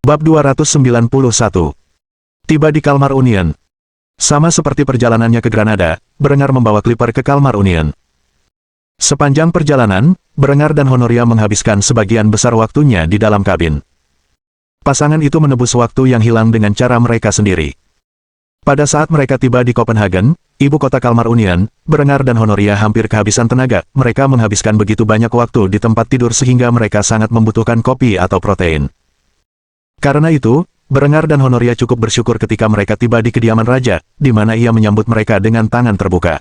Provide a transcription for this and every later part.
Bab 291. Tiba di Kalmar Union. Sama seperti perjalanannya ke Granada, Berengar membawa Clipper ke Kalmar Union. Sepanjang perjalanan, Berengar dan Honoria menghabiskan sebagian besar waktunya di dalam kabin. Pasangan itu menebus waktu yang hilang dengan cara mereka sendiri. Pada saat mereka tiba di Copenhagen, ibu kota Kalmar Union, Berengar dan Honoria hampir kehabisan tenaga. Mereka menghabiskan begitu banyak waktu di tempat tidur sehingga mereka sangat membutuhkan kopi atau protein. Karena itu, Berengar dan Honoria cukup bersyukur ketika mereka tiba di kediaman raja, di mana ia menyambut mereka dengan tangan terbuka.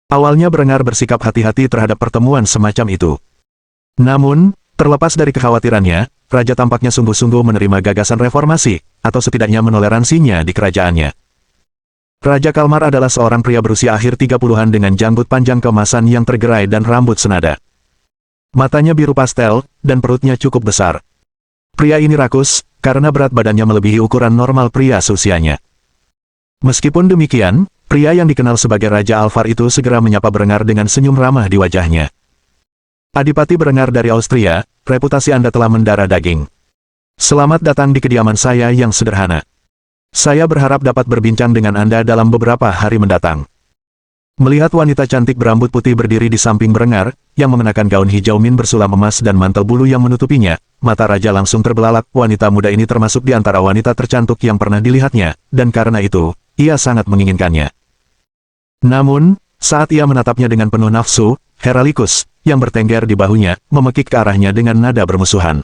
Awalnya Berengar bersikap hati-hati terhadap pertemuan semacam itu. Namun, terlepas dari kekhawatirannya, raja tampaknya sungguh-sungguh menerima gagasan reformasi, atau setidaknya menoleransinya di kerajaannya. Raja Kalmar adalah seorang pria berusia akhir 30-an dengan janggut panjang keemasan yang tergerai dan rambut senada. Matanya biru pastel, dan perutnya cukup besar. Pria ini rakus, karena berat badannya melebihi ukuran normal pria seusianya. Meskipun demikian, pria yang dikenal sebagai Raja Alvar itu segera menyapa Berengar dengan senyum ramah di wajahnya. Adipati Berengar dari Austria, reputasi Anda telah mendarah daging. Selamat datang di kediaman saya yang sederhana. Saya berharap dapat berbincang dengan Anda dalam beberapa hari mendatang. Melihat wanita cantik berambut putih berdiri di samping Berengar, yang mengenakan gaun hijau min bersulam emas dan mantel bulu yang menutupinya, mata raja langsung terbelalak. Wanita muda ini termasuk di antara wanita tercantik yang pernah dilihatnya, dan karena itu, ia sangat menginginkannya. Namun, saat ia menatapnya dengan penuh nafsu, Heralikus, yang bertengger di bahunya, memekik ke arahnya dengan nada bermusuhan.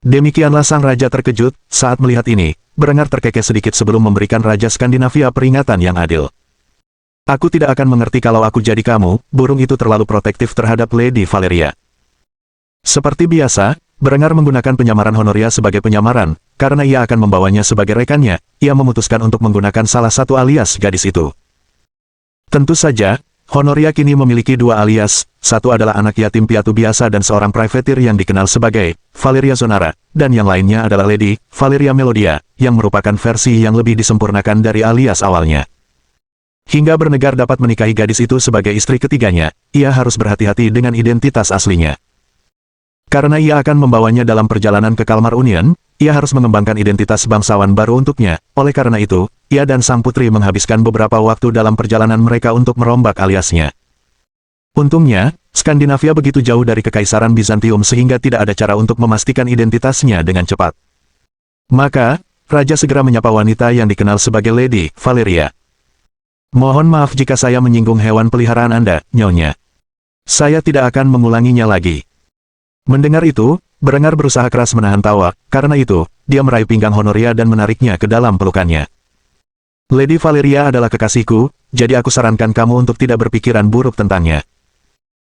Demikianlah sang raja terkejut, saat melihat ini, Berengar terkekeh sedikit sebelum memberikan Raja Skandinavia peringatan yang adil. Aku tidak akan mengerti kalau aku jadi kamu, burung itu terlalu protektif terhadap Lady Valeria. Seperti biasa, Berengar menggunakan penyamaran Honoria sebagai penyamaran, karena ia akan membawanya sebagai rekannya, ia memutuskan untuk menggunakan salah satu alias gadis itu. Tentu saja, Honoria kini memiliki dua alias, satu adalah anak yatim piatu biasa dan seorang privateer yang dikenal sebagai Valeria Zonara, dan yang lainnya adalah Lady Valeria Melodia, yang merupakan versi yang lebih disempurnakan dari alias awalnya. Hingga Berengar dapat menikahi gadis itu sebagai istri ketiganya, ia harus berhati-hati dengan identitas aslinya. Karena ia akan membawanya dalam perjalanan ke Kalmar Union, ia harus mengembangkan identitas bangsawan baru untuknya. Oleh karena itu, ia dan sang putri menghabiskan beberapa waktu dalam perjalanan mereka untuk merombak aliasnya. Untungnya, Skandinavia begitu jauh dari Kekaisaran Bizantium sehingga tidak ada cara untuk memastikan identitasnya dengan cepat. Maka, raja segera menyapa wanita yang dikenal sebagai Lady Valeria. Mohon maaf jika saya menyinggung hewan peliharaan Anda, Nyonya. Saya tidak akan mengulanginya lagi. Mendengar itu, Berengar berusaha keras menahan tawa, karena itu, dia meraih pinggang Honoria dan menariknya ke dalam pelukannya. Lady Valeria adalah kekasihku, jadi aku sarankan kamu untuk tidak berpikiran buruk tentangnya.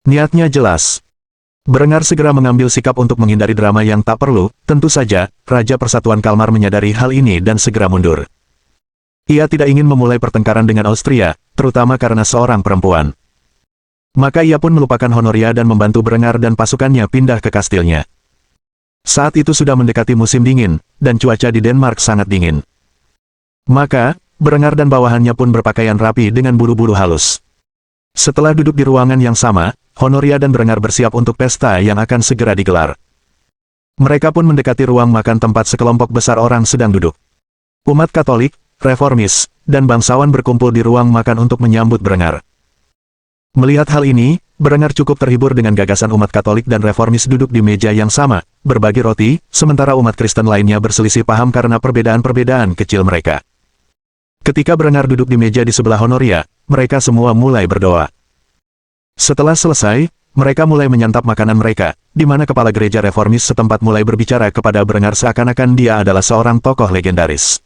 Niatnya jelas. Berengar segera mengambil sikap untuk menghindari drama yang tak perlu. Tentu saja, Raja Persatuan Kalmar menyadari hal ini dan segera mundur. Ia tidak ingin memulai pertengkaran dengan Austria, terutama karena seorang perempuan. Maka ia pun melupakan Honoria dan membantu Berengar dan pasukannya pindah ke kastilnya. Saat itu sudah mendekati musim dingin, dan cuaca di Denmark sangat dingin. Maka, Berengar dan bawahannya pun berpakaian rapi dengan bulu-bulu halus. Setelah duduk di ruangan yang sama, Honoria dan Berengar bersiap untuk pesta yang akan segera digelar. Mereka pun mendekati ruang makan tempat sekelompok besar orang sedang duduk. Umat Katolik, reformis, dan bangsawan berkumpul di ruang makan untuk menyambut Berengar. Melihat hal ini, Berengar cukup terhibur dengan gagasan umat Katolik dan reformis duduk di meja yang sama, berbagi roti, sementara umat Kristen lainnya berselisih paham karena perbedaan-perbedaan kecil mereka. Ketika Berengar duduk di meja di sebelah Honoria, mereka semua mulai berdoa. Setelah selesai, mereka mulai menyantap makanan mereka, di mana kepala gereja reformis setempat mulai berbicara kepada Berengar seakan-akan dia adalah seorang tokoh legendaris.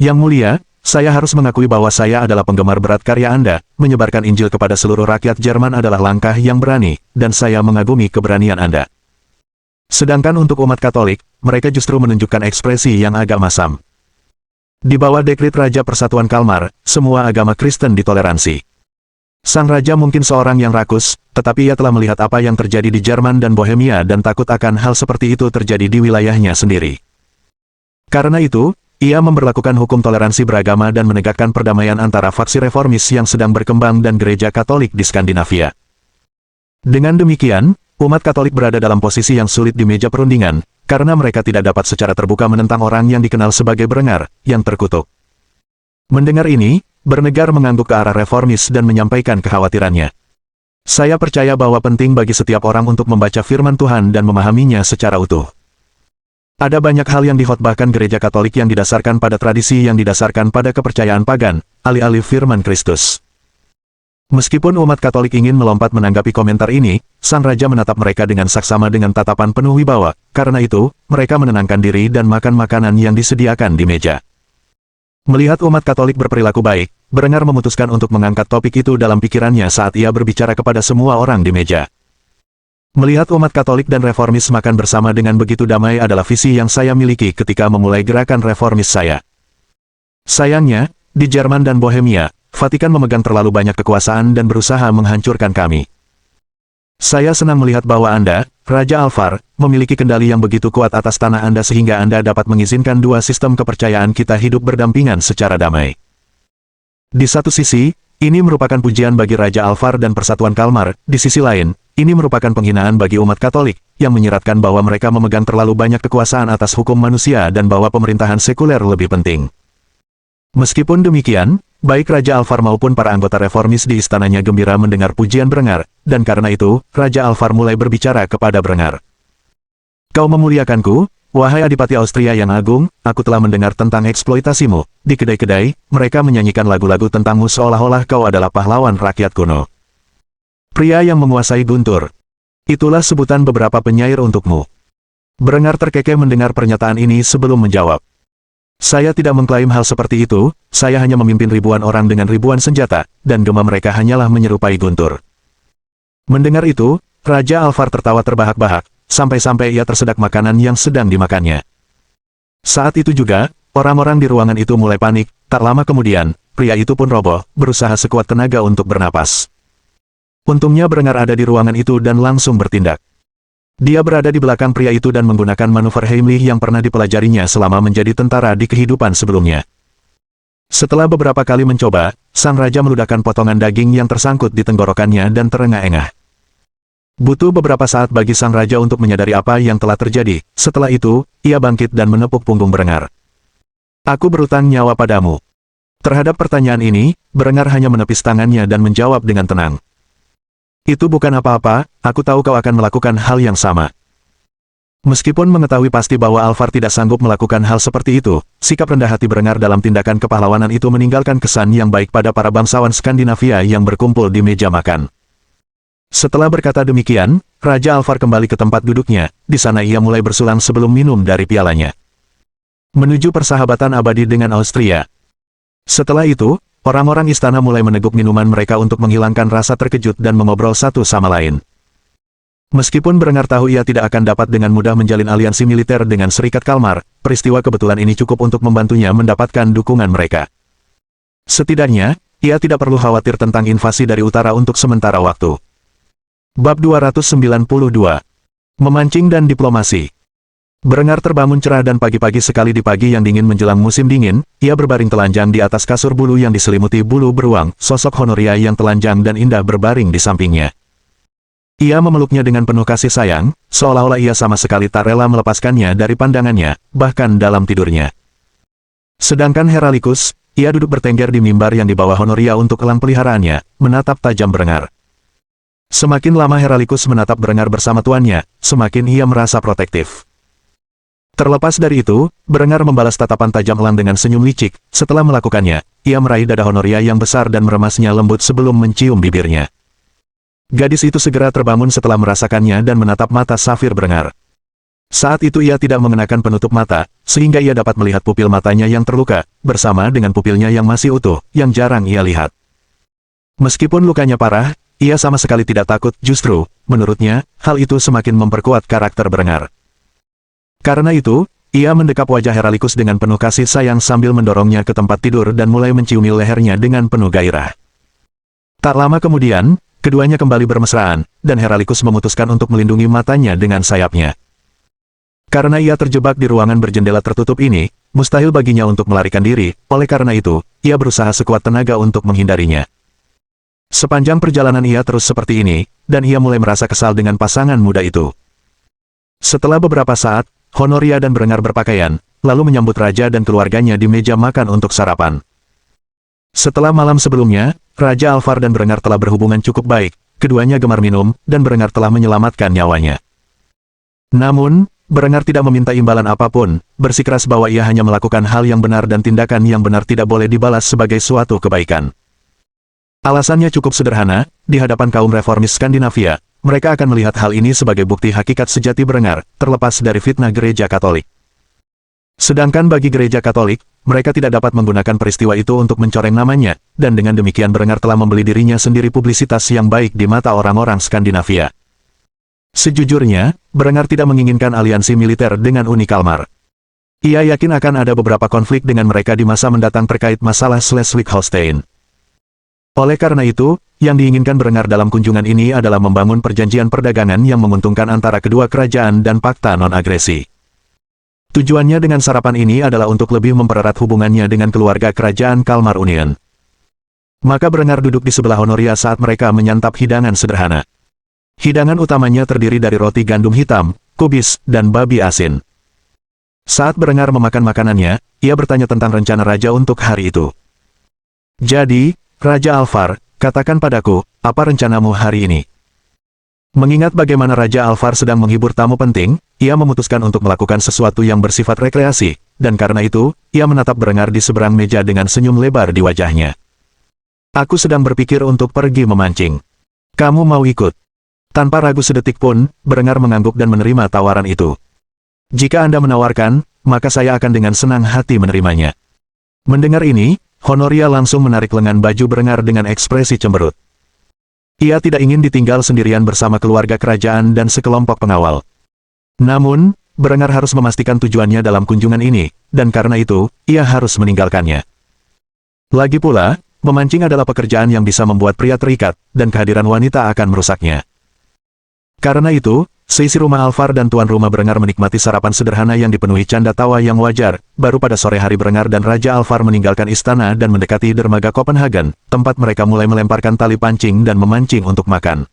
Yang mulia, saya harus mengakui bahwa saya adalah penggemar berat karya Anda. Menyebarkan Injil kepada seluruh rakyat Jerman adalah langkah yang berani, dan saya mengagumi keberanian Anda. Sedangkan untuk umat Katolik, mereka justru menunjukkan ekspresi yang agak masam. Di bawah dekrit Raja Persatuan Kalmar, semua agama Kristen ditoleransi. Sang raja mungkin seorang yang rakus, tetapi ia telah melihat apa yang terjadi di Jerman dan Bohemia dan takut akan hal seperti itu terjadi di wilayahnya sendiri. Karena itu, ia memberlakukan hukum toleransi beragama dan menegakkan perdamaian antara faksi reformis yang sedang berkembang dan gereja Katolik di Skandinavia. Dengan demikian, umat Katolik berada dalam posisi yang sulit di meja perundingan, karena mereka tidak dapat secara terbuka menentang orang yang dikenal sebagai Berengar, yang terkutuk. Mendengar ini, Bernegar mengangguk ke arah reformis dan menyampaikan kekhawatirannya. Saya percaya bahwa penting bagi setiap orang untuk membaca firman Tuhan dan memahaminya secara utuh. Ada banyak hal yang dikhotbahkan gereja Katolik yang didasarkan pada tradisi yang didasarkan pada kepercayaan pagan, alih-alih firman Kristus. Meskipun umat Katolik ingin melompat menanggapi komentar ini, sang raja menatap mereka dengan saksama dengan tatapan penuh wibawa. Karena itu, mereka menenangkan diri dan makan makanan yang disediakan di meja. Melihat umat Katolik berperilaku baik, Berengar memutuskan untuk mengangkat topik itu dalam pikirannya saat ia berbicara kepada semua orang di meja. Melihat umat Katolik dan reformis makan bersama dengan begitu damai adalah visi yang saya miliki ketika memulai gerakan reformis saya. Sayangnya, di Jerman dan Bohemia, Vatikan memegang terlalu banyak kekuasaan dan berusaha menghancurkan kami. Saya senang melihat bahwa Anda, Raja Alvar, memiliki kendali yang begitu kuat atas tanah Anda sehingga Anda dapat mengizinkan dua sistem kepercayaan kita hidup berdampingan secara damai. Di satu sisi, ini merupakan pujian bagi Raja Alvar dan Persatuan Kalmar, di sisi lain, ini merupakan penghinaan bagi umat Katolik, yang menyiratkan bahwa mereka memegang terlalu banyak kekuasaan atas hukum manusia dan bahwa pemerintahan sekuler lebih penting. Meskipun demikian, baik Raja Alvar maupun para anggota reformis di istananya gembira mendengar pujian Berengar, dan karena itu, Raja Alvar mulai berbicara kepada Berengar. Kau memuliakanku, wahai Adipati Austria yang agung, aku telah mendengar tentang eksploitasimu. Di kedai-kedai, mereka menyanyikan lagu-lagu tentangmu seolah-olah kau adalah pahlawan rakyat kuno. Pria yang menguasai guntur. Itulah sebutan beberapa penyair untukmu. Berengar terkekeh mendengar pernyataan ini sebelum menjawab. Saya tidak mengklaim hal seperti itu, saya hanya memimpin ribuan orang dengan ribuan senjata, dan gema mereka hanyalah menyerupai guntur. Mendengar itu, Raja Alvar tertawa terbahak-bahak, sampai-sampai ia tersedak makanan yang sedang dimakannya. Saat itu juga, orang-orang di ruangan itu mulai panik, tak lama kemudian, pria itu pun roboh, berusaha sekuat tenaga untuk bernapas. Untungnya Berengar ada di ruangan itu dan langsung bertindak. Dia berada di belakang pria itu dan menggunakan manuver Heimlich yang pernah dipelajarinya selama menjadi tentara di kehidupan sebelumnya. Setelah beberapa kali mencoba, sang raja meludahkan potongan daging yang tersangkut di tenggorokannya dan terengah-engah. Butuh beberapa saat bagi sang raja untuk menyadari apa yang telah terjadi. Setelah itu, ia bangkit dan menepuk punggung Berengar. Aku berutang nyawa padamu. Terhadap pertanyaan ini, Berengar hanya menepis tangannya dan menjawab dengan tenang. Itu bukan apa-apa, aku tahu kau akan melakukan hal yang sama. Meskipun mengetahui pasti bahwa Alvar tidak sanggup melakukan hal seperti itu, sikap rendah hati Berengar dalam tindakan kepahlawanan itu meninggalkan kesan yang baik pada para bangsawan Skandinavia yang berkumpul di meja makan. Setelah berkata demikian, Raja Alvar kembali ke tempat duduknya, di sana ia mulai bersulang sebelum minum dari pialanya. Menuju persahabatan abadi dengan Austria. Setelah itu, orang-orang istana mulai meneguk minuman mereka untuk menghilangkan rasa terkejut dan mengobrol satu sama lain. Meskipun Berengar tahu ia tidak akan dapat dengan mudah menjalin aliansi militer dengan Serikat Kalmar, peristiwa kebetulan ini cukup untuk membantunya mendapatkan dukungan mereka. Setidaknya, ia tidak perlu khawatir tentang invasi dari utara untuk sementara waktu. Bab 292. Memancing dan diplomasi. Berengar terbangun cerah dan pagi-pagi sekali di pagi yang dingin menjelang musim dingin, ia berbaring telanjang di atas kasur bulu yang diselimuti bulu beruang, sosok Honoria yang telanjang dan indah berbaring di sampingnya. Ia memeluknya dengan penuh kasih sayang, seolah-olah ia sama sekali tak rela melepaskannya dari pandangannya, bahkan dalam tidurnya. Sedangkan Heralikus, ia duduk bertengger di mimbar yang dibawa Honoria untuk elang peliharaannya, menatap tajam Berengar. Semakin lama Heralikus menatap Berengar bersama tuannya, semakin ia merasa protektif. Terlepas dari itu, Berengar membalas tatapan tajam elang dengan senyum licik. Setelah melakukannya, ia meraih dada Honoria yang besar dan meremasnya lembut sebelum mencium bibirnya. Gadis itu segera terbangun setelah merasakannya dan menatap mata safir Berengar. Saat itu ia tidak mengenakan penutup mata, sehingga ia dapat melihat pupil matanya yang terluka, bersama dengan pupilnya yang masih utuh, yang jarang ia lihat. Meskipun lukanya parah, ia sama sekali tidak takut, justru, menurutnya, hal itu semakin memperkuat karakter Berengar. Karena itu, ia mendekap wajah Heralikus dengan penuh kasih sayang sambil mendorongnya ke tempat tidur dan mulai menciumi lehernya dengan penuh gairah. Tak lama kemudian, keduanya kembali bermesraan, dan Heralikus memutuskan untuk melindungi matanya dengan sayapnya. Karena ia terjebak di ruangan berjendela tertutup ini, mustahil baginya untuk melarikan diri, oleh karena itu, ia berusaha sekuat tenaga untuk menghindarinya. Sepanjang perjalanan ia terus seperti ini, dan ia mulai merasa kesal dengan pasangan muda itu. Setelah beberapa saat, Honoria dan Berengar berpakaian, lalu menyambut raja dan keluarganya di meja makan untuk sarapan. Setelah malam sebelumnya, Raja Alvar dan Berengar telah berhubungan cukup baik, keduanya gemar minum, dan Berengar telah menyelamatkan nyawanya. Namun, Berengar tidak meminta imbalan apapun, bersikeras bahwa ia hanya melakukan hal yang benar dan tindakan yang benar tidak boleh dibalas sebagai suatu kebaikan. Alasannya cukup sederhana, di hadapan kaum reformis Skandinavia, mereka akan melihat hal ini sebagai bukti hakikat sejati Berengar, terlepas dari fitnah gereja Katolik. Sedangkan bagi gereja Katolik, mereka tidak dapat menggunakan peristiwa itu untuk mencoreng namanya, dan dengan demikian Berengar telah membeli dirinya sendiri publisitas yang baik di mata orang-orang Skandinavia. Sejujurnya, Berengar tidak menginginkan aliansi militer dengan Uni Kalmar. Ia yakin akan ada beberapa konflik dengan mereka di masa mendatang terkait masalah Schleswig-Holstein. Oleh karena itu, yang diinginkan Berengar dalam kunjungan ini adalah membangun perjanjian perdagangan yang menguntungkan antara kedua kerajaan dan fakta non-agresi. Tujuannya dengan sarapan ini adalah untuk lebih mempererat hubungannya dengan keluarga kerajaan Kalmar Union. Maka Berengar duduk di sebelah Honoria saat mereka menyantap hidangan sederhana. Hidangan utamanya terdiri dari roti gandum hitam, kubis, dan babi asin. Saat Berengar memakan makanannya, ia bertanya tentang rencana raja untuk hari itu. Jadi, Raja Alvar, katakan padaku, apa rencanamu hari ini? Mengingat bagaimana Raja Alvar sedang menghibur tamu penting, ia memutuskan untuk melakukan sesuatu yang bersifat rekreasi, dan karena itu, ia menatap Berengar di seberang meja dengan senyum lebar di wajahnya. Aku sedang berpikir untuk pergi memancing. Kamu mau ikut? Tanpa ragu sedetik pun, Berengar mengangguk dan menerima tawaran itu. Jika Anda menawarkan, maka saya akan dengan senang hati menerimanya. Mendengar ini, Honoria langsung menarik lengan baju Berengar dengan ekspresi cemberut. Ia tidak ingin ditinggal sendirian bersama keluarga kerajaan dan sekelompok pengawal. Namun, Berengar harus memastikan tujuannya dalam kunjungan ini, dan karena itu, ia harus meninggalkannya. Lagi pula, memancing adalah pekerjaan yang bisa membuat pria terikat, dan kehadiran wanita akan merusaknya. Karena itu, seisi rumah Alvar dan tuan rumah Berengar menikmati sarapan sederhana yang dipenuhi canda tawa yang wajar. Baru pada sore hari Berengar dan Raja Alvar meninggalkan istana dan mendekati dermaga Copenhagen, tempat mereka mulai melemparkan tali pancing dan memancing untuk makan.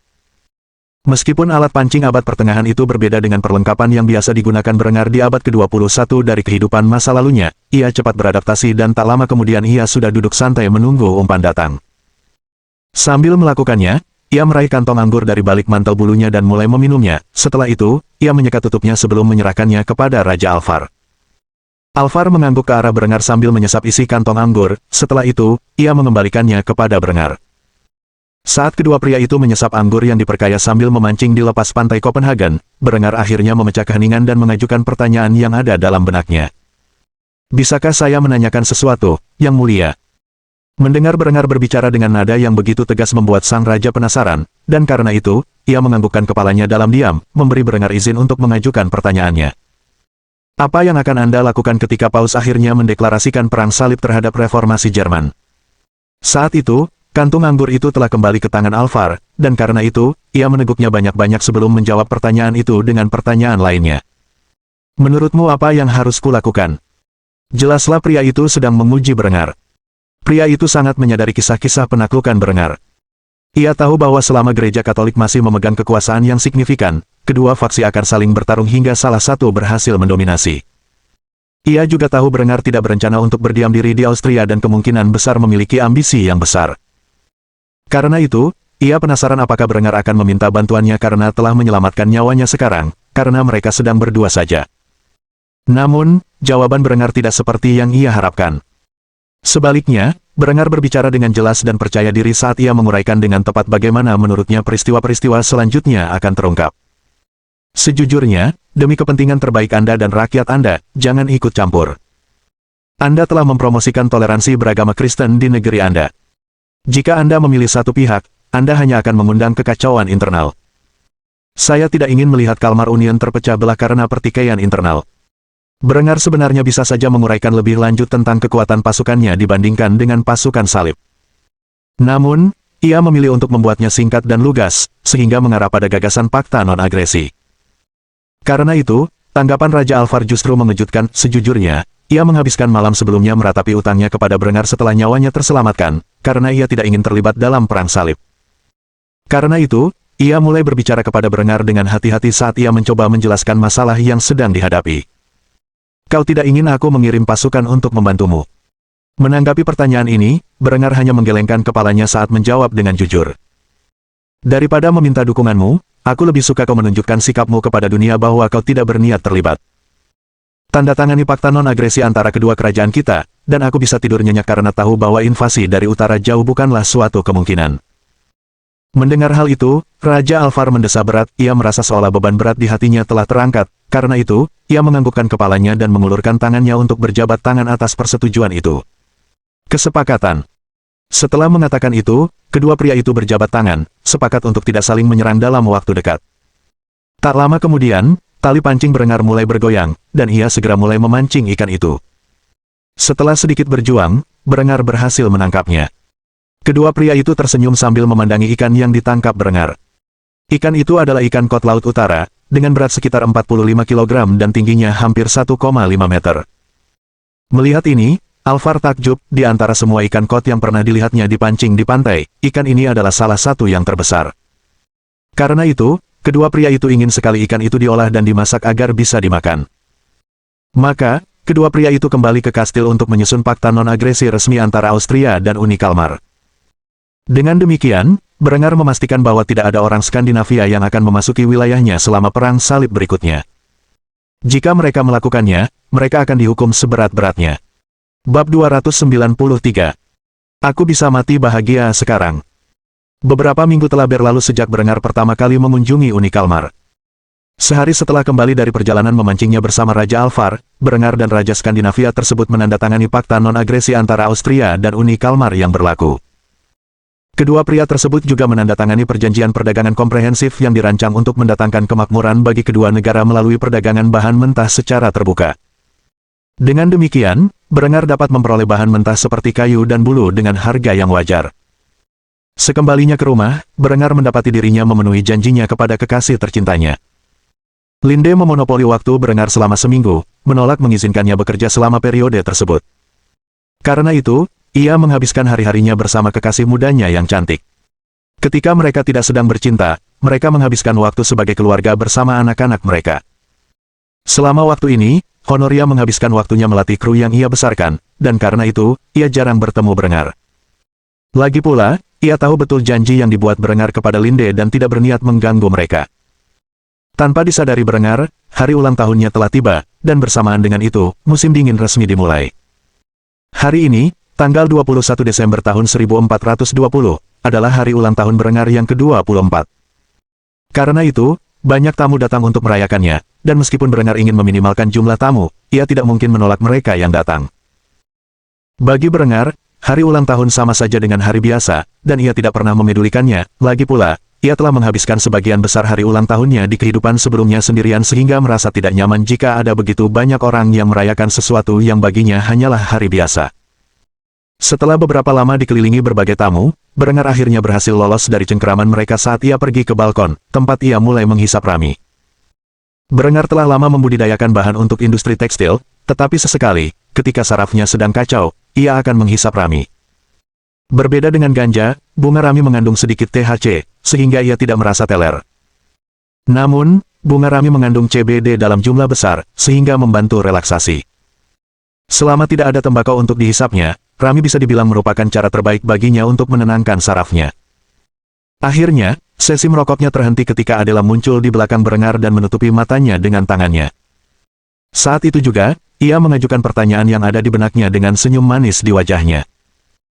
Meskipun alat pancing abad pertengahan itu berbeda dengan perlengkapan yang biasa digunakan Berengar di abad ke-21 dari kehidupan masa lalunya, ia cepat beradaptasi dan tak lama kemudian ia sudah duduk santai menunggu umpan datang. Sambil melakukannya, ia meraih kantong anggur dari balik mantel bulunya dan mulai meminumnya. Setelah itu, ia menyeka tutupnya sebelum menyerahkannya kepada Raja Alvar. Alvar mengangguk ke arah Berengar sambil menyesap isi kantong anggur. Setelah itu, ia mengembalikannya kepada Berengar. Saat kedua pria itu menyesap anggur yang diperkaya sambil memancing di lepas pantai Copenhagen, Berengar akhirnya memecah keheningan dan mengajukan pertanyaan yang ada dalam benaknya. Bisakah saya menanyakan sesuatu, Yang Mulia? Mendengar Berengar berbicara dengan nada yang begitu tegas membuat sang raja penasaran, dan karena itu, ia menganggukkan kepalanya dalam diam, memberi Berengar izin untuk mengajukan pertanyaannya. Apa yang akan Anda lakukan ketika Paus akhirnya mendeklarasikan perang salib terhadap reformasi Jerman? Saat itu, kantung anggur itu telah kembali ke tangan Alvar, dan karena itu, ia meneguknya banyak-banyak sebelum menjawab pertanyaan itu dengan pertanyaan lainnya. Menurutmu apa yang harus kulakukan? Jelaslah pria itu sedang menguji Berengar. Pria itu sangat menyadari kisah-kisah penaklukan Berengar. Ia tahu bahwa selama gereja Katolik masih memegang kekuasaan yang signifikan, kedua faksi akan saling bertarung hingga salah satu berhasil mendominasi. Ia juga tahu Berengar tidak berencana untuk berdiam diri di Austria dan kemungkinan besar memiliki ambisi yang besar. Karena itu, ia penasaran apakah Berengar akan meminta bantuannya karena telah menyelamatkan nyawanya sekarang, karena mereka sedang berdua saja. Namun, jawaban Berengar tidak seperti yang ia harapkan. Sebaliknya, Berengar berbicara dengan jelas dan percaya diri saat ia menguraikan dengan tepat bagaimana menurutnya peristiwa-peristiwa selanjutnya akan terungkap. Sejujurnya, demi kepentingan terbaik Anda dan rakyat Anda, jangan ikut campur. Anda telah mempromosikan toleransi beragama Kristen di negeri Anda. Jika Anda memilih satu pihak, Anda hanya akan mengundang kekacauan internal. Saya tidak ingin melihat Kalmar Union terpecah belah karena pertikaian internal. Berengar sebenarnya bisa saja menguraikan lebih lanjut tentang kekuatan pasukannya dibandingkan dengan pasukan salib. Namun, ia memilih untuk membuatnya singkat dan lugas, sehingga mengarah pada gagasan fakta non-agresi. Karena itu, tanggapan Raja Alvar justru mengejutkan. Sejujurnya, ia menghabiskan malam sebelumnya meratapi utangnya kepada Berengar setelah nyawanya terselamatkan, karena ia tidak ingin terlibat dalam perang salib. Karena itu, ia mulai berbicara kepada Berengar dengan hati-hati saat ia mencoba menjelaskan masalah yang sedang dihadapi. Kau tidak ingin aku mengirim pasukan untuk membantumu? Menanggapi pertanyaan ini, Berengar hanya menggelengkan kepalanya saat menjawab dengan jujur. Daripada meminta dukunganmu, aku lebih suka kau menunjukkan sikapmu kepada dunia bahwa kau tidak berniat terlibat. Tanda tangani fakta non-agresi antara kedua kerajaan kita, dan aku bisa tidur nyenyak karena tahu bahwa invasi dari utara jauh bukanlah suatu kemungkinan. Mendengar hal itu, Raja Alvar mendesah berat, ia merasa seolah beban berat di hatinya telah terangkat, karena itu, ia menganggukkan kepalanya dan mengulurkan tangannya untuk berjabat tangan atas persetujuan itu. Kesepakatan. Setelah mengatakan itu, kedua pria itu berjabat tangan, sepakat untuk tidak saling menyerang dalam waktu dekat. Tak lama kemudian, tali pancing Berengar mulai bergoyang, dan ia segera mulai memancing ikan itu. Setelah sedikit berjuang, Berengar berhasil menangkapnya. Kedua pria itu tersenyum sambil memandangi ikan yang ditangkap Berengar. Ikan itu adalah ikan kot laut utara, dengan berat sekitar 45 kg dan tingginya hampir 1,5 meter. Melihat ini, Alvar takjub, di antara semua ikan kot yang pernah dilihatnya dipancing di pantai, ikan ini adalah salah satu yang terbesar. Karena itu, kedua pria itu ingin sekali ikan itu diolah dan dimasak agar bisa dimakan. Maka, kedua pria itu kembali ke kastil untuk menyusun fakta non-agresi resmi antara Austria dan Uni Kalmar. Dengan demikian, Berengar memastikan bahwa tidak ada orang Skandinavia yang akan memasuki wilayahnya selama Perang Salib berikutnya. Jika mereka melakukannya, mereka akan dihukum seberat-beratnya. Bab 293. Aku bisa mati bahagia sekarang. Beberapa minggu telah berlalu sejak Berengar pertama kali mengunjungi Uni Kalmar. Sehari setelah kembali dari perjalanan memancingnya bersama Raja Alvar, Berengar dan Raja Skandinavia tersebut menandatangani fakta non-agresi antara Austria dan Uni Kalmar yang berlaku. Kedua pria tersebut juga menandatangani perjanjian perdagangan komprehensif yang dirancang untuk mendatangkan kemakmuran bagi kedua negara melalui perdagangan bahan mentah secara terbuka. Dengan demikian, Berengar dapat memperoleh bahan mentah seperti kayu dan bulu dengan harga yang wajar. Sekembalinya ke rumah, Berengar mendapati dirinya memenuhi janjinya kepada kekasih tercintanya. Linde memonopoli waktu Berengar selama seminggu, menolak mengizinkannya bekerja selama periode tersebut. Karena itu, ia menghabiskan hari-harinya bersama kekasih mudanya yang cantik. Ketika mereka tidak sedang bercinta, mereka menghabiskan waktu sebagai keluarga bersama anak-anak mereka. Selama waktu ini, Honoria menghabiskan waktunya melatih kru yang ia besarkan, dan karena itu, ia jarang bertemu Berengar. Lagi pula, ia tahu betul janji yang dibuat Berengar kepada Linde dan tidak berniat mengganggu mereka. Tanpa disadari Berengar, hari ulang tahunnya telah tiba, dan bersamaan dengan itu, musim dingin resmi dimulai. Hari ini, tanggal 21 Desember tahun 1420, adalah hari ulang tahun Berengar yang ke-24. Karena itu, banyak tamu datang untuk merayakannya, dan meskipun Berengar ingin meminimalkan jumlah tamu, ia tidak mungkin menolak mereka yang datang. Bagi Berengar, hari ulang tahun sama saja dengan hari biasa, dan ia tidak pernah memedulikannya. Lagi pula, ia telah menghabiskan sebagian besar hari ulang tahunnya di kehidupan sebelumnya sendirian sehingga merasa tidak nyaman jika ada begitu banyak orang yang merayakan sesuatu yang baginya hanyalah hari biasa. Setelah beberapa lama dikelilingi berbagai tamu, Berengar akhirnya berhasil lolos dari cengkeraman mereka saat ia pergi ke balkon, tempat ia mulai menghisap rami. Berengar telah lama membudidayakan bahan untuk industri tekstil, tetapi sesekali, ketika sarafnya sedang kacau, ia akan menghisap rami. Berbeda dengan ganja, bunga rami mengandung sedikit THC, sehingga ia tidak merasa teler. Namun, bunga rami mengandung CBD dalam jumlah besar, sehingga membantu relaksasi. Selama tidak ada tembakau untuk dihisapnya, rami bisa dibilang merupakan cara terbaik baginya untuk menenangkan sarafnya. Akhirnya, sesi merokoknya terhenti ketika Adela muncul di belakang Berengar dan menutupi matanya dengan tangannya. Saat itu juga, ia mengajukan pertanyaan yang ada di benaknya dengan senyum manis di wajahnya.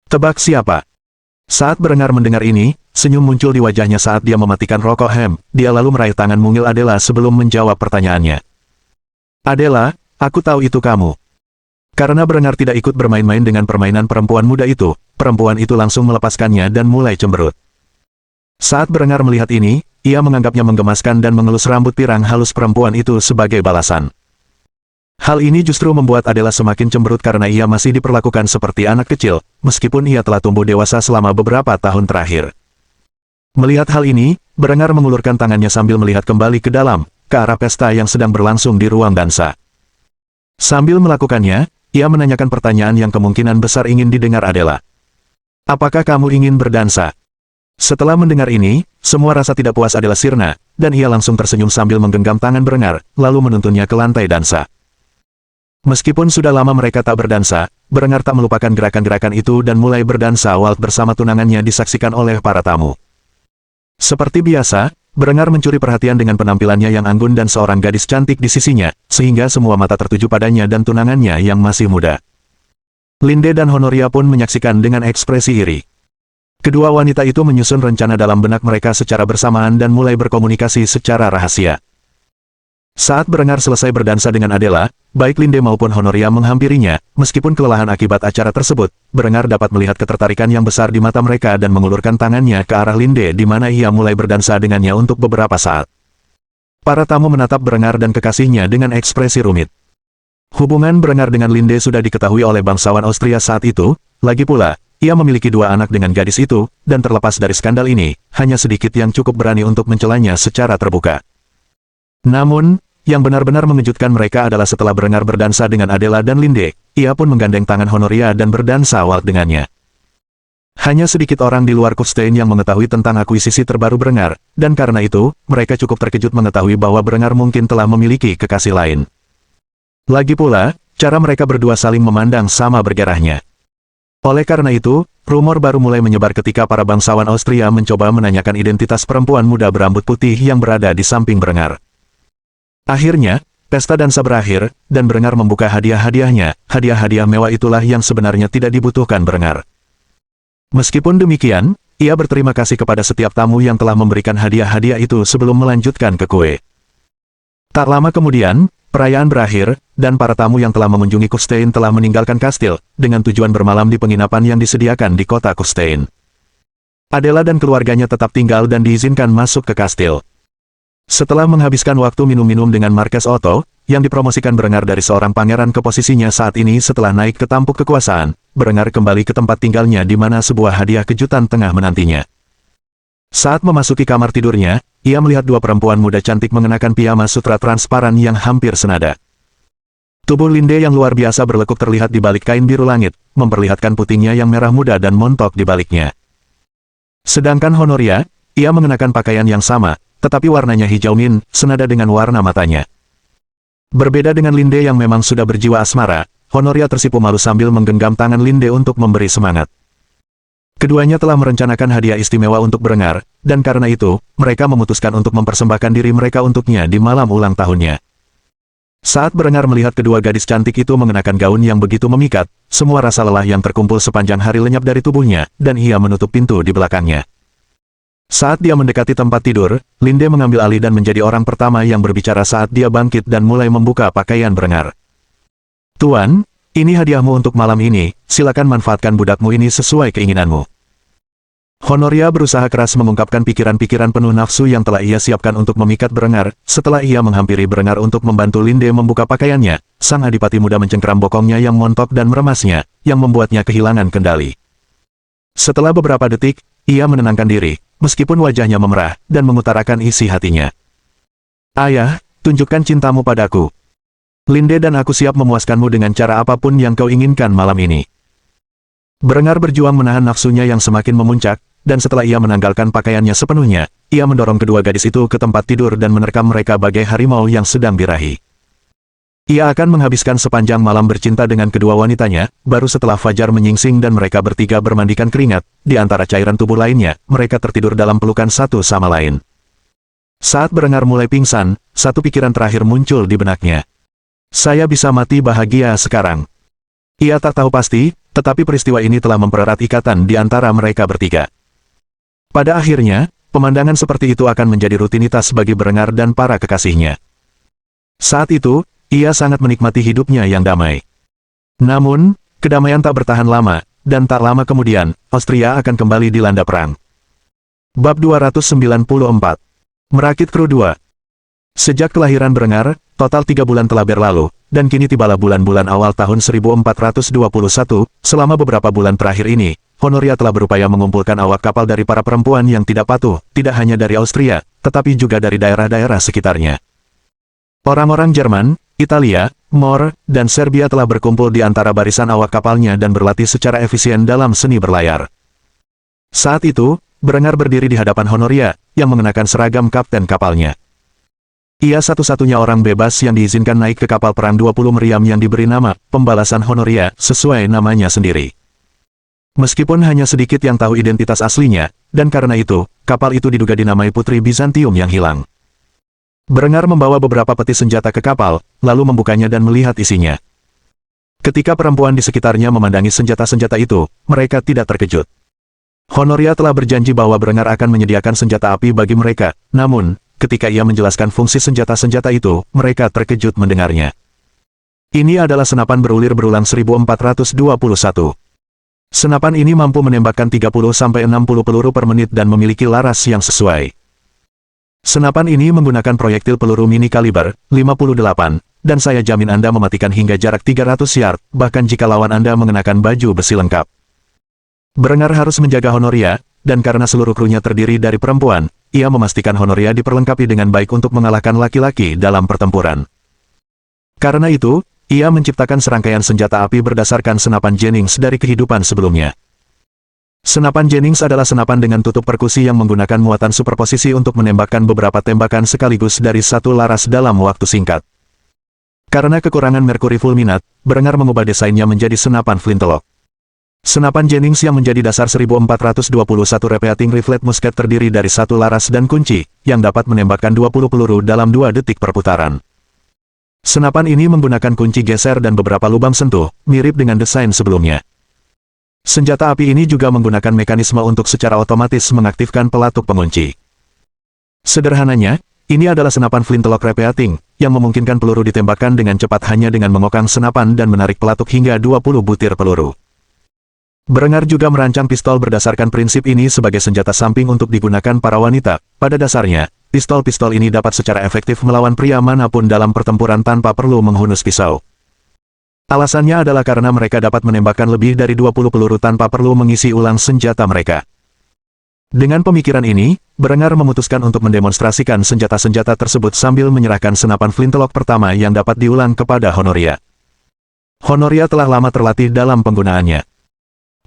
Tebak siapa? Saat Berengar mendengar ini, senyum muncul di wajahnya saat dia mematikan rokok Hem. Dia lalu meraih tangan mungil Adela sebelum menjawab pertanyaannya. Adela, aku tahu itu kamu. Karena Berengar tidak ikut bermain-main dengan permainan perempuan muda itu, perempuan itu langsung melepaskannya dan mulai cemberut. Saat Berengar melihat ini, ia menganggapnya menggemaskan dan mengelus rambut pirang halus perempuan itu sebagai balasan. Hal ini justru membuat Adela semakin cemberut karena ia masih diperlakukan seperti anak kecil, meskipun ia telah tumbuh dewasa selama beberapa tahun terakhir. Melihat hal ini, Berengar mengulurkan tangannya sambil melihat kembali ke dalam, ke arah pesta yang sedang berlangsung di ruang dansa. Sambil melakukannya, ia menanyakan pertanyaan yang kemungkinan besar ingin didengar Adela. Apakah kamu ingin berdansa? Setelah mendengar ini, semua rasa tidak puas adalah sirna, dan ia langsung tersenyum sambil menggenggam tangan Berengar, lalu menuntunnya ke lantai dansa. Meskipun sudah lama mereka tak berdansa, Berengar tak melupakan gerakan-gerakan itu dan mulai berdansa waltz bersama tunangannya disaksikan oleh para tamu. Seperti biasa, Berengar mencuri perhatian dengan penampilannya yang anggun dan seorang gadis cantik di sisinya, sehingga semua mata tertuju padanya dan tunangannya yang masih muda. Linde dan Honoria pun menyaksikan dengan ekspresi iri. Kedua wanita itu menyusun rencana dalam benak mereka secara bersamaan dan mulai berkomunikasi secara rahasia. Saat Berengar selesai berdansa dengan Adela, baik Linde maupun Honoria menghampirinya, meskipun kelelahan akibat acara tersebut, Berengar dapat melihat ketertarikan yang besar di mata mereka dan mengulurkan tangannya ke arah Linde di mana ia mulai berdansa dengannya untuk beberapa saat. Para tamu menatap Berengar dan kekasihnya dengan ekspresi rumit. Hubungan Berengar dengan Linde sudah diketahui oleh bangsawan Austria saat itu, lagi pula, ia memiliki 2 anak dengan gadis itu, dan terlepas dari skandal ini, hanya sedikit yang cukup berani untuk mencelanya secara terbuka. Namun, yang benar-benar mengejutkan mereka adalah setelah Berengar berdansa dengan Adela dan Linde, ia pun menggandeng tangan Honoria dan berdansa waltz dengannya. Hanya sedikit orang di luar Kufstein yang mengetahui tentang akuisisi terbaru Berengar, dan karena itu, mereka cukup terkejut mengetahui bahwa Berengar mungkin telah memiliki kekasih lain. Lagi pula, cara mereka berdua saling memandang sama bergerahnya. Oleh karena itu, rumor baru mulai menyebar ketika para bangsawan Austria mencoba menanyakan identitas perempuan muda berambut putih yang berada di samping Berengar. Akhirnya, pesta dansa berakhir, dan Berengar membuka hadiah-hadiahnya. Hadiah-hadiah mewah itulah yang sebenarnya tidak dibutuhkan Berengar. Meskipun demikian, ia berterima kasih kepada setiap tamu yang telah memberikan hadiah-hadiah itu sebelum melanjutkan ke kue. Tak lama kemudian, perayaan berakhir, dan para tamu yang telah mengunjungi Kufstein telah meninggalkan kastil, dengan tujuan bermalam di penginapan yang disediakan di kota Kufstein. Adela dan keluarganya tetap tinggal dan diizinkan masuk ke kastil. Setelah menghabiskan waktu minum-minum dengan Marques Otto, yang dipromosikan Berengar dari seorang pangeran ke posisinya saat ini setelah naik ke tampuk kekuasaan, Berengar kembali ke tempat tinggalnya di mana sebuah hadiah kejutan tengah menantinya. Saat memasuki kamar tidurnya, ia melihat 2 perempuan muda cantik mengenakan piyama sutra transparan yang hampir senada. Tubuh Linde yang luar biasa berlekuk terlihat di balik kain biru langit, memperlihatkan putingnya yang merah muda dan montok di baliknya. Sedangkan Honoria, ia mengenakan pakaian yang sama, tetapi warnanya hijau min, senada dengan warna matanya. Berbeda dengan Linde yang memang sudah berjiwa asmara, Honoria tersipu malu sambil menggenggam tangan Linde untuk memberi semangat. Keduanya telah merencanakan hadiah istimewa untuk Berengar, dan karena itu, mereka memutuskan untuk mempersembahkan diri mereka untuknya di malam ulang tahunnya. Saat Berengar melihat kedua gadis cantik itu mengenakan gaun yang begitu memikat, semua rasa lelah yang terkumpul sepanjang hari lenyap dari tubuhnya, dan ia menutup pintu di belakangnya. Saat dia mendekati tempat tidur, Linde mengambil alih dan menjadi orang pertama yang berbicara saat dia bangkit dan mulai membuka pakaian Berengar. "Tuan, ini hadiahmu untuk malam ini, silakan manfaatkan budakmu ini sesuai keinginanmu." Honoria berusaha keras mengungkapkan pikiran-pikiran penuh nafsu yang telah ia siapkan untuk memikat Berengar. Setelah ia menghampiri Berengar untuk membantu Linde membuka pakaiannya, sang adipati muda mencengkeram bokongnya yang montok dan meremasnya, yang membuatnya kehilangan kendali. Setelah beberapa detik, ia menenangkan diri, meskipun wajahnya memerah, dan mengutarakan isi hatinya. "Ayah, tunjukkan cintamu padaku. Linde dan aku siap memuaskanmu dengan cara apapun yang kau inginkan malam ini." Berengar berjuang menahan nafsunya yang semakin memuncak, dan setelah ia menanggalkan pakaiannya sepenuhnya, ia mendorong kedua gadis itu ke tempat tidur dan menerkam mereka bagai harimau yang sedang birahi. Ia akan menghabiskan sepanjang malam bercinta dengan kedua wanitanya, baru setelah fajar menyingsing dan mereka bertiga bermandikan keringat, di antara cairan tubuh lainnya, mereka tertidur dalam pelukan satu sama lain. Saat Berengar mulai pingsan, satu pikiran terakhir muncul di benaknya. "Saya bisa mati bahagia sekarang." Ia tak tahu pasti, tetapi peristiwa ini telah mempererat ikatan di antara mereka bertiga. Pada akhirnya, pemandangan seperti itu akan menjadi rutinitas bagi Berengar dan para kekasihnya. Saat itu, ia sangat menikmati hidupnya yang damai. Namun, kedamaian tak bertahan lama, dan tak lama kemudian, Austria akan kembali dilanda perang. Bab 294. Merakit Kru 2. Sejak kelahiran Berengar, total 3 bulan telah berlalu, dan kini tibalah bulan-bulan awal tahun 1421, selama beberapa bulan terakhir ini, Honoria telah berupaya mengumpulkan awak kapal dari para perempuan yang tidak patuh, tidak hanya dari Austria, tetapi juga dari daerah-daerah sekitarnya. Orang-orang Jerman, Italia, Mor, dan Serbia telah berkumpul di antara barisan awak kapalnya dan berlatih secara efisien dalam seni berlayar. Saat itu, Berengar berdiri di hadapan Honoria, yang mengenakan seragam kapten kapalnya. Ia satu-satunya orang bebas yang diizinkan naik ke kapal perang 20 meriam yang diberi nama Pembalasan Honoria sesuai namanya sendiri. Meskipun hanya sedikit yang tahu identitas aslinya, dan karena itu, kapal itu diduga dinamai Putri Bizantium yang hilang. Berengar membawa beberapa peti senjata ke kapal, lalu membukanya dan melihat isinya. Ketika perempuan di sekitarnya memandangi senjata-senjata itu, mereka tidak terkejut. Honoria telah berjanji bahwa Berengar akan menyediakan senjata api bagi mereka, namun, ketika ia menjelaskan fungsi senjata-senjata itu, mereka terkejut mendengarnya. Ini adalah senapan berulir berulang 1421. Senapan ini mampu menembakkan 30-60 peluru per menit dan memiliki laras yang sesuai. Senapan ini menggunakan proyektil peluru mini kaliber 58, dan saya jamin Anda mematikan hingga jarak 300 yard, bahkan jika lawan Anda mengenakan baju besi lengkap. Berengar harus menjaga Honoria, dan karena seluruh krunya terdiri dari perempuan, ia memastikan Honoria diperlengkapi dengan baik untuk mengalahkan laki-laki dalam pertempuran. Karena itu, ia menciptakan serangkaian senjata api berdasarkan senapan Jennings dari kehidupan sebelumnya. Senapan Jennings adalah senapan dengan tutup perkusi yang menggunakan muatan superposisi untuk menembakkan beberapa tembakan sekaligus dari satu laras dalam waktu singkat. Karena kekurangan merkuri fulminat, Berengar mengubah desainnya menjadi senapan flintlock. Senapan Jennings yang menjadi dasar 1421 repeating riflet musket terdiri dari satu laras dan kunci, yang dapat menembakkan 20 peluru dalam 2 detik perputaran. Senapan ini menggunakan kunci geser dan beberapa lubang sentuh, mirip dengan desain sebelumnya. Senjata api ini juga menggunakan mekanisme untuk secara otomatis mengaktifkan pelatuk pengunci. Sederhananya, ini adalah senapan flintlock repeating, yang memungkinkan peluru ditembakkan dengan cepat hanya dengan mengokang senapan dan menarik pelatuk hingga 20 butir peluru. Berengar juga merancang pistol berdasarkan prinsip ini sebagai senjata samping untuk digunakan para wanita. Pada dasarnya, pistol-pistol ini dapat secara efektif melawan pria manapun dalam pertempuran tanpa perlu menghunus pisau. Alasannya adalah karena mereka dapat menembakkan lebih dari 20 peluru tanpa perlu mengisi ulang senjata mereka. Dengan pemikiran ini, Berengar memutuskan untuk mendemonstrasikan senjata-senjata tersebut sambil menyerahkan senapan flintlock pertama yang dapat diulang kepada Honoria. Honoria telah lama terlatih dalam penggunaannya.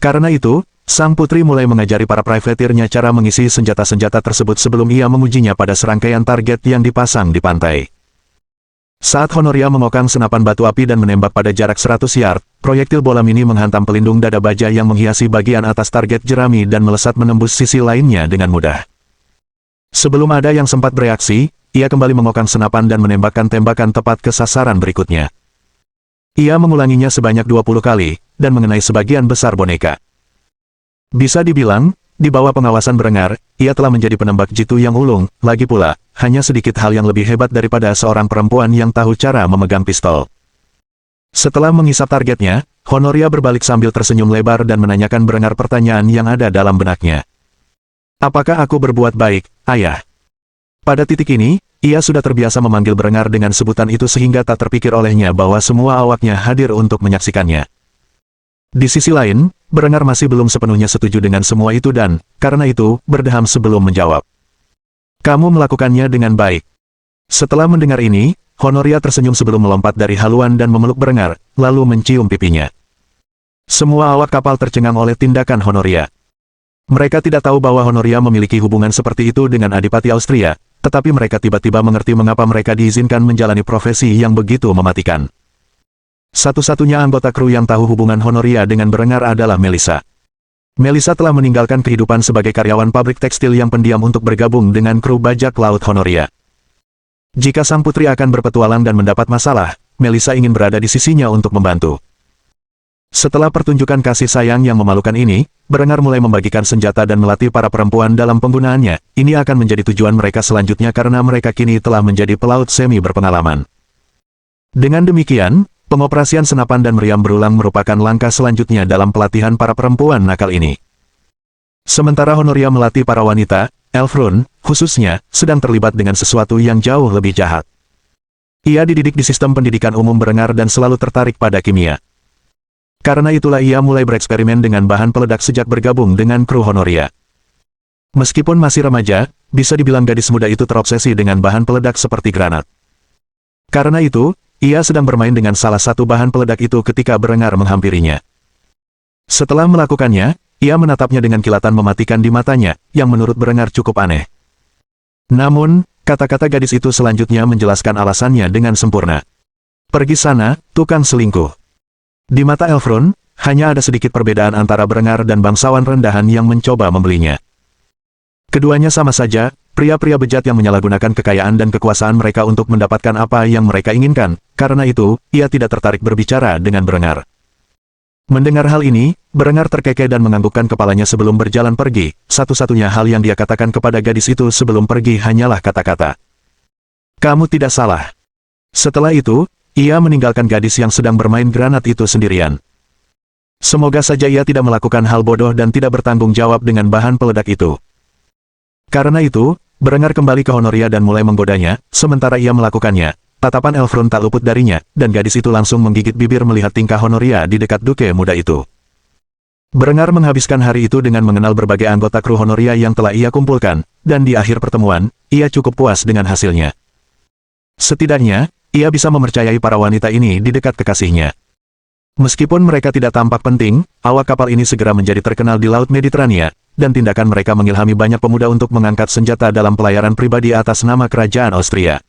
Karena itu, sang putri mulai mengajari para privateernya cara mengisi senjata-senjata tersebut sebelum ia mengujinya pada serangkaian target yang dipasang di pantai. Saat Honoria mengokang senapan batu api dan menembak pada jarak 100 yard, proyektil bola mini menghantam pelindung dada baja yang menghiasi bagian atas target jerami dan melesat menembus sisi lainnya dengan mudah. Sebelum ada yang sempat bereaksi, ia kembali mengokang senapan dan menembakkan tembakan tepat ke sasaran berikutnya. Ia mengulanginya sebanyak 20 kali, dan mengenai sebagian besar boneka. Bisa dibilang, di bawah pengawasan Berengar, ia telah menjadi penembak jitu yang ulung, lagi pula, hanya sedikit hal yang lebih hebat daripada seorang perempuan yang tahu cara memegang pistol. Setelah menghisap targetnya, Honoria berbalik sambil tersenyum lebar dan menanyakan Berengar pertanyaan yang ada dalam benaknya. Apakah aku berbuat baik, ayah? Pada titik ini, ia sudah terbiasa memanggil Berengar dengan sebutan itu sehingga tak terpikir olehnya bahwa semua awaknya hadir untuk menyaksikannya. Di sisi lain, Berengar masih belum sepenuhnya setuju dengan semua itu dan, karena itu, berdeham sebelum menjawab. Kamu melakukannya dengan baik. Setelah mendengar ini, Honoria tersenyum sebelum melompat dari haluan dan memeluk Berengar, lalu mencium pipinya. Semua awak kapal tercengang oleh tindakan Honoria. Mereka tidak tahu bahwa Honoria memiliki hubungan seperti itu dengan Adipati Austria, tetapi mereka tiba-tiba mengerti mengapa mereka diizinkan menjalani profesi yang begitu mematikan. Satu-satunya anggota kru yang tahu hubungan Honoria dengan Berengar adalah Melissa. Melissa telah meninggalkan kehidupan sebagai karyawan pabrik tekstil yang pendiam untuk bergabung dengan kru bajak laut Honoria. Jika sang putri akan berpetualang dan mendapat masalah, Melissa ingin berada di sisinya untuk membantu. Setelah pertunjukan kasih sayang yang memalukan ini, Berengar mulai membagikan senjata dan melatih para perempuan dalam penggunaannya. Ini akan menjadi tujuan mereka selanjutnya karena mereka kini telah menjadi pelaut semi berpengalaman. Dengan demikian, pengoperasian senapan dan meriam berulang merupakan langkah selanjutnya dalam pelatihan para perempuan nakal ini. Sementara Honoria melatih para wanita, Elfrun, khususnya, sedang terlibat dengan sesuatu yang jauh lebih jahat. Ia dididik di sistem pendidikan umum Berengar dan selalu tertarik pada kimia. Karena itulah ia mulai bereksperimen dengan bahan peledak sejak bergabung dengan kru Honoria. Meskipun masih remaja, bisa dibilang gadis muda itu terobsesi dengan bahan peledak seperti granat. Karena itu, ia sedang bermain dengan salah satu bahan peledak itu ketika Berengar menghampirinya. Setelah melakukannya, ia menatapnya dengan kilatan mematikan di matanya, yang menurut Berengar cukup aneh. Namun, kata-kata gadis itu selanjutnya menjelaskan alasannya dengan sempurna. Pergi sana, tukang selingkuh. Di mata Elfrun, hanya ada sedikit perbedaan antara Berengar dan bangsawan rendahan yang mencoba membelinya. Keduanya sama saja, pria-pria bejat yang menyalahgunakan kekayaan dan kekuasaan mereka untuk mendapatkan apa yang mereka inginkan. Karena itu, ia tidak tertarik berbicara dengan Berengar. Mendengar hal ini, Berengar terkekeh dan menganggukkan kepalanya sebelum berjalan pergi. Satu-satunya hal yang dia katakan kepada gadis itu sebelum pergi hanyalah kata-kata, "Kamu tidak salah." Setelah itu, ia meninggalkan gadis yang sedang bermain granat itu sendirian. Semoga saja ia tidak melakukan hal bodoh dan tidak bertanggung jawab dengan bahan peledak itu. Karena itu, Berengar kembali ke Honoria dan mulai menggodanya, sementara ia melakukannya. Tatapan Elfrun tak luput darinya, dan gadis itu langsung menggigit bibir melihat tingkah Honoria di dekat duke muda itu. Berengar menghabiskan hari itu dengan mengenal berbagai anggota kru Honoria yang telah ia kumpulkan, dan di akhir pertemuan, ia cukup puas dengan hasilnya. Setidaknya, ia bisa mempercayai para wanita ini di dekat kekasihnya. Meskipun mereka tidak tampak penting, awak kapal ini segera menjadi terkenal di Laut Mediterania, dan tindakan mereka mengilhami banyak pemuda untuk mengangkat senjata dalam pelayaran pribadi atas nama Kerajaan Austria.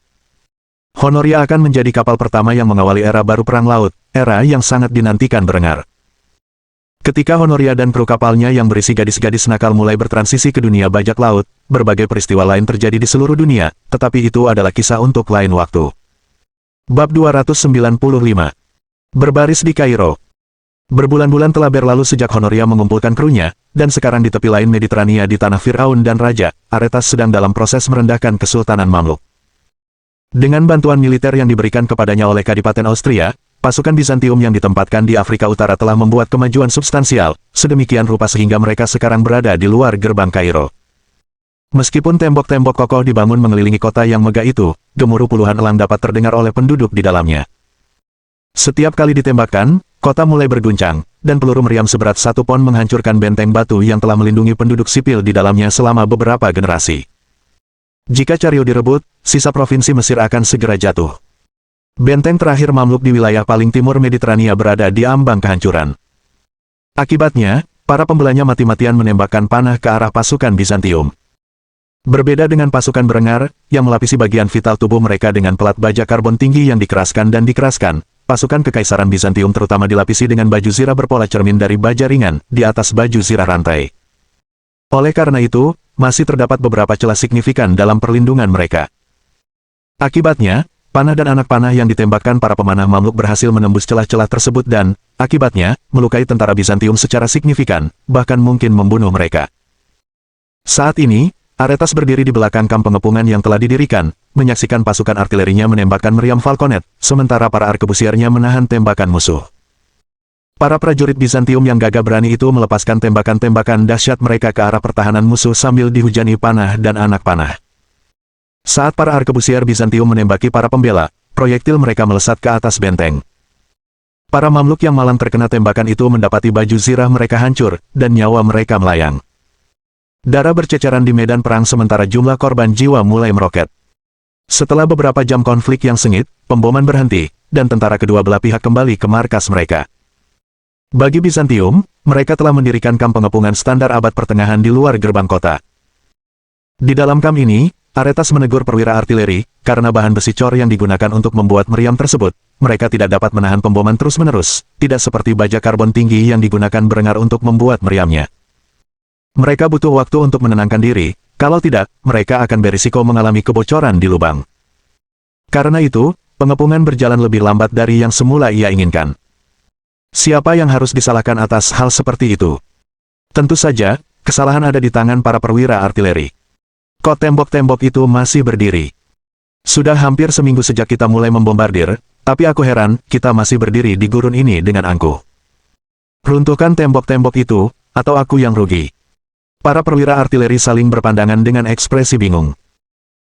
Honoria akan menjadi kapal pertama yang mengawali era baru perang laut, era yang sangat dinantikan Berengar. Ketika Honoria dan kru kapalnya yang berisi gadis-gadis nakal mulai bertransisi ke dunia bajak laut, berbagai peristiwa lain terjadi di seluruh dunia, tetapi itu adalah kisah untuk lain waktu. Bab 295. Berbaris di Kairo. Berbulan-bulan telah berlalu sejak Honoria mengumpulkan krunya, dan sekarang di tepi lain Mediterania di tanah Firaun dan Raja, Aretas sedang dalam proses merendahkan Kesultanan Mamluk. Dengan bantuan militer yang diberikan kepadanya oleh Kadipaten Austria, pasukan Bizantium yang ditempatkan di Afrika Utara telah membuat kemajuan substansial, sedemikian rupa sehingga mereka sekarang berada di luar gerbang Kairo. Meskipun tembok-tembok kokoh dibangun mengelilingi kota yang megah itu, gemuruh puluhan elang dapat terdengar oleh penduduk di dalamnya. Setiap kali ditembakkan, kota mulai berguncang, dan peluru meriam seberat 1 pon menghancurkan benteng batu yang telah melindungi penduduk sipil di dalamnya selama beberapa generasi. Jika Cario direbut, sisa provinsi Mesir akan segera jatuh. Benteng terakhir Mamluk di wilayah paling timur Mediterania berada di ambang kehancuran. Akibatnya, para pembelanya mati-matian menembakkan panah ke arah pasukan Bizantium. Berbeda dengan pasukan Berengar, yang melapisi bagian vital tubuh mereka dengan pelat baja karbon tinggi yang dikeraskan dan dikeraskan, pasukan Kekaisaran Bizantium terutama dilapisi dengan baju zirah berpola cermin dari baja ringan, di atas baju zirah rantai. Oleh karena itu, masih terdapat beberapa celah signifikan dalam perlindungan mereka. Akibatnya, panah dan anak panah yang ditembakkan para pemanah Mamluk berhasil menembus celah-celah tersebut dan, akibatnya, melukai tentara Bizantium secara signifikan, bahkan mungkin membunuh mereka. Saat ini, Aretas berdiri di belakang kamp pengepungan yang telah didirikan, menyaksikan pasukan artilerinya menembakkan meriam falconet, sementara para arkebusiernya menahan tembakan musuh. Para prajurit Bizantium yang gagah berani itu melepaskan tembakan-tembakan dahsyat mereka ke arah pertahanan musuh sambil dihujani panah dan anak panah. Saat para arkebusier Bizantium menembaki para pembela, proyektil mereka melesat ke atas benteng. Para Mamluk yang malang terkena tembakan itu mendapati baju zirah mereka hancur, dan nyawa mereka melayang. Darah berceceran di medan perang sementara jumlah korban jiwa mulai meroket. Setelah beberapa jam konflik yang sengit, pemboman berhenti, dan tentara kedua belah pihak kembali ke markas mereka. Bagi Bizantium, mereka telah mendirikan kamp pengepungan standar abad pertengahan di luar gerbang kota. Di dalam kamp ini, Aretas menegur perwira artileri, karena bahan besi cor yang digunakan untuk membuat meriam tersebut, mereka tidak dapat menahan pemboman terus-menerus, tidak seperti baja karbon tinggi yang digunakan Berengar untuk membuat meriamnya. Mereka butuh waktu untuk menenangkan diri, kalau tidak, mereka akan berisiko mengalami kebocoran di lubang. Karena itu, pengepungan berjalan lebih lambat dari yang semula ia inginkan. Siapa yang harus disalahkan atas hal seperti itu? Tentu saja, kesalahan ada di tangan para perwira artileri. Kok tembok-tembok itu masih berdiri? Sudah hampir seminggu sejak kita mulai membombardir, tapi aku heran, kita masih berdiri di gurun ini dengan angkuh. Runtuhkan tembok-tembok itu, atau aku yang rugi. Para perwira artileri saling berpandangan dengan ekspresi bingung.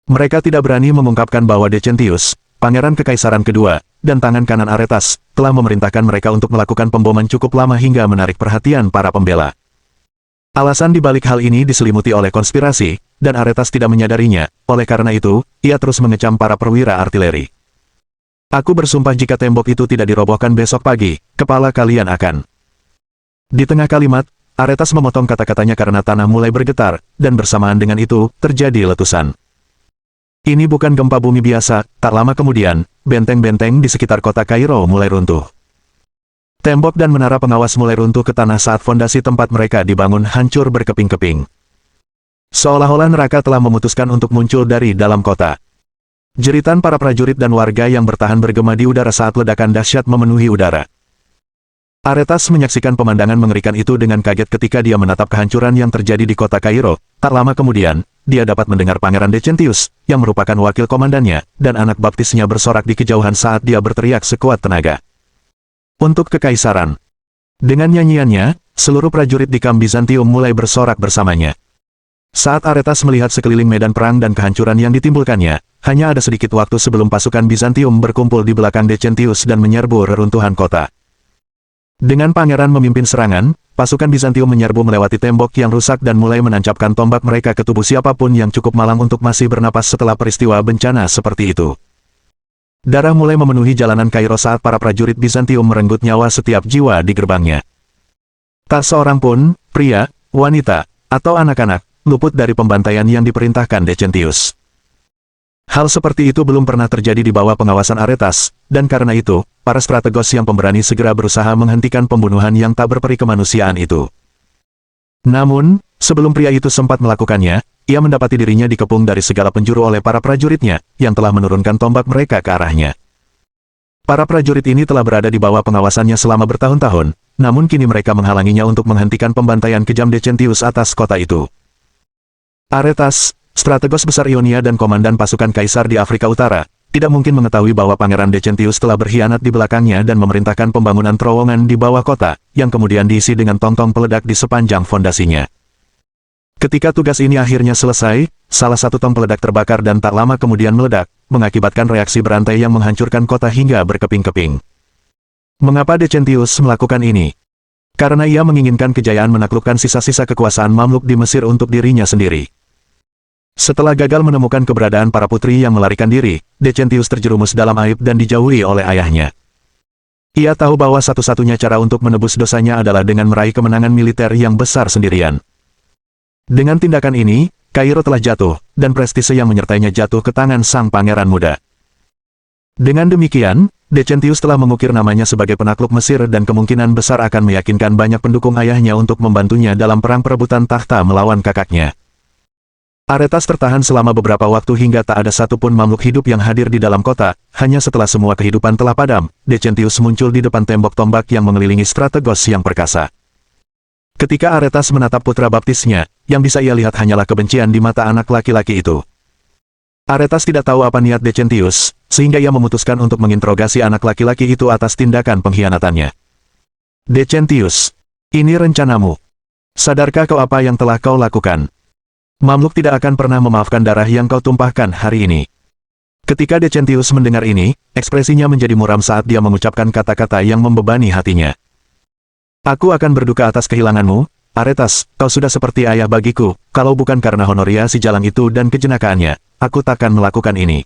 Mereka tidak berani mengungkapkan bahwa Decentius, pangeran kekaisaran kedua, dan tangan kanan Aretas, telah memerintahkan mereka untuk melakukan pemboman cukup lama hingga menarik perhatian para pembela. Alasan dibalik hal ini diselimuti oleh konspirasi, dan Aretas tidak menyadarinya, oleh karena itu, ia terus mengecam para perwira artileri. Aku bersumpah jika tembok itu tidak dirobohkan besok pagi, kepala kalian akan. Di tengah kalimat, Aretas memotong kata-katanya karena tanah mulai bergetar, dan bersamaan dengan itu, terjadi letusan. Ini bukan gempa bumi biasa, tak lama kemudian, benteng-benteng di sekitar kota Kairo mulai runtuh. Tembok dan menara pengawas mulai runtuh ke tanah saat fondasi tempat mereka dibangun hancur berkeping-keping. Seolah-olah neraka telah memutuskan untuk muncul dari dalam kota. Jeritan para prajurit dan warga yang bertahan bergema di udara saat ledakan dahsyat memenuhi udara. Aretas menyaksikan pemandangan mengerikan itu dengan kaget ketika dia menatap kehancuran yang terjadi di kota Kairo. Tak lama kemudian, dia dapat mendengar Pangeran Decentius, yang merupakan wakil komandannya, dan anak baptisnya bersorak di kejauhan saat dia berteriak sekuat tenaga. Untuk kekaisaran. Dengan nyanyiannya, seluruh prajurit di kamp Bizantium mulai bersorak bersamanya. Saat Aretas melihat sekeliling medan perang dan kehancuran yang ditimbulkannya, hanya ada sedikit waktu sebelum pasukan Bizantium berkumpul di belakang Decentius dan menyerbu reruntuhan kota. Dengan pangeran memimpin serangan, pasukan Bizantium menyerbu melewati tembok yang rusak dan mulai menancapkan tombak mereka ke tubuh siapapun yang cukup malang untuk masih bernapas setelah peristiwa bencana seperti itu. Darah mulai memenuhi jalanan Kairo saat para prajurit Bizantium merenggut nyawa setiap jiwa di gerbangnya. Tak seorang pun, pria, wanita, atau anak-anak, luput dari pembantaian yang diperintahkan Decentius. Hal seperti itu belum pernah terjadi di bawah pengawasan Aretas, dan karena itu, para strategos yang pemberani segera berusaha menghentikan pembunuhan yang tak berperi kemanusiaan itu. Namun, sebelum pria itu sempat melakukannya, ia mendapati dirinya dikepung dari segala penjuru oleh para prajuritnya, yang telah menurunkan tombak mereka ke arahnya. Para prajurit ini telah berada di bawah pengawasannya selama bertahun-tahun, namun kini mereka menghalanginya untuk menghentikan pembantaian kejam Decentius atas kota itu. Aretas, strategos besar Ionia dan komandan pasukan kaisar di Afrika Utara, tidak mungkin mengetahui bahwa Pangeran Decentius telah berkhianat di belakangnya dan memerintahkan pembangunan terowongan di bawah kota, yang kemudian diisi dengan tong-tong peledak di sepanjang fondasinya. Ketika tugas ini akhirnya selesai, salah satu tong peledak terbakar dan tak lama kemudian meledak, mengakibatkan reaksi berantai yang menghancurkan kota hingga berkeping-keping. Mengapa Decentius melakukan ini? Karena ia menginginkan kejayaan menaklukkan sisa-sisa kekuasaan Mamluk di Mesir untuk dirinya sendiri. Setelah gagal menemukan keberadaan para putri yang melarikan diri, Decentius terjerumus dalam aib dan dijauhi oleh ayahnya. Ia tahu bahwa satu-satunya cara untuk menebus dosanya adalah dengan meraih kemenangan militer yang besar sendirian. Dengan tindakan ini, Kairo telah jatuh, dan prestise yang menyertainya jatuh ke tangan sang pangeran muda. Dengan demikian, Decentius telah mengukir namanya sebagai penakluk Mesir dan kemungkinan besar akan meyakinkan banyak pendukung ayahnya untuk membantunya dalam perang perebutan takhta melawan kakaknya. Aretas tertahan selama beberapa waktu hingga tak ada satupun Mamluk hidup yang hadir di dalam kota. Hanya setelah semua kehidupan telah padam, Decentius muncul di depan tembok tombak yang mengelilingi strategos yang perkasa. Ketika Aretas menatap putra baptisnya, yang bisa ia lihat hanyalah kebencian di mata anak laki-laki itu. Aretas tidak tahu apa niat Decentius, sehingga ia memutuskan untuk menginterogasi anak laki-laki itu atas tindakan pengkhianatannya. Decentius, ini rencanamu. Sadarkah kau apa yang telah kau lakukan? Mamluk tidak akan pernah memaafkan darah yang kau tumpahkan hari ini. Ketika Decentius mendengar ini, ekspresinya menjadi muram saat dia mengucapkan kata-kata yang membebani hatinya. Aku akan berduka atas kehilanganmu, Aretas, kau sudah seperti ayah bagiku, kalau bukan karena Honoria si jalang itu dan kejenakaannya, aku takkan melakukan ini.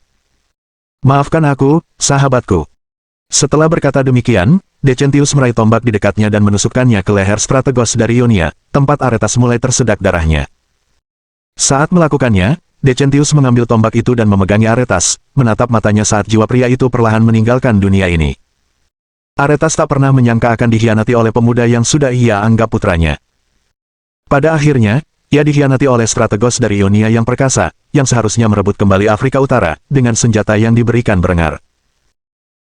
Maafkan aku, sahabatku. Setelah berkata demikian, Decentius meraih tombak di dekatnya dan menusukkannya ke leher strategos dari Ionia, tempat Aretas mulai tersedak darahnya. Saat melakukannya, Decentius mengambil tombak itu dan memegangi Aretas, menatap matanya saat jiwa pria itu perlahan meninggalkan dunia ini. Aretas tak pernah menyangka akan dikhianati oleh pemuda yang sudah ia anggap putranya. Pada akhirnya, ia dikhianati oleh strategos dari Ionia yang perkasa, yang seharusnya merebut kembali Afrika Utara, dengan senjata yang diberikan Berengar.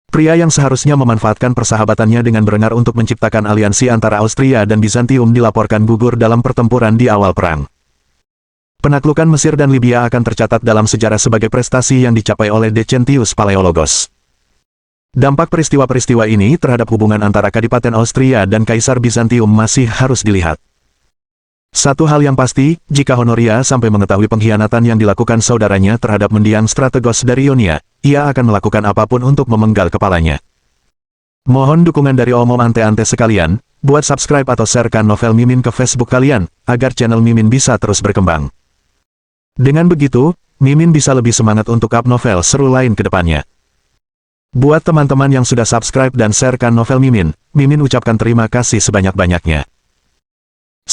Pria yang seharusnya memanfaatkan persahabatannya dengan Berengar untuk menciptakan aliansi antara Austria dan Bizantium dilaporkan gugur dalam pertempuran di awal perang. Penaklukan Mesir dan Libya akan tercatat dalam sejarah sebagai prestasi yang dicapai oleh Decentius Palaiologos. Dampak peristiwa-peristiwa ini terhadap hubungan antara Kadipaten Austria dan Kaisar Bizantium masih harus dilihat. Satu hal yang pasti, jika Honoria sampai mengetahui pengkhianatan yang dilakukan saudaranya terhadap mendiang strategos dari Ionia, ia akan melakukan apapun untuk memenggal kepalanya. Mohon dukungan dari omom ante-ante sekalian, buat subscribe atau sharekan novel Mimin ke Facebook kalian, agar channel Mimin bisa terus berkembang. Dengan begitu, Mimin bisa lebih semangat untuk up novel seru lain ke depannya. Buat teman-teman yang sudah subscribe dan sharekan novel Mimin, Mimin ucapkan terima kasih sebanyak-banyaknya.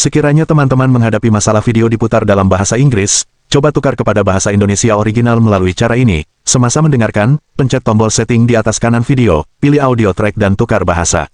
Sekiranya teman-teman menghadapi masalah video diputar dalam bahasa Inggris, coba tukar kepada bahasa Indonesia original melalui cara ini. Semasa mendengarkan, pencet tombol setting di atas kanan video, pilih audio track dan tukar bahasa.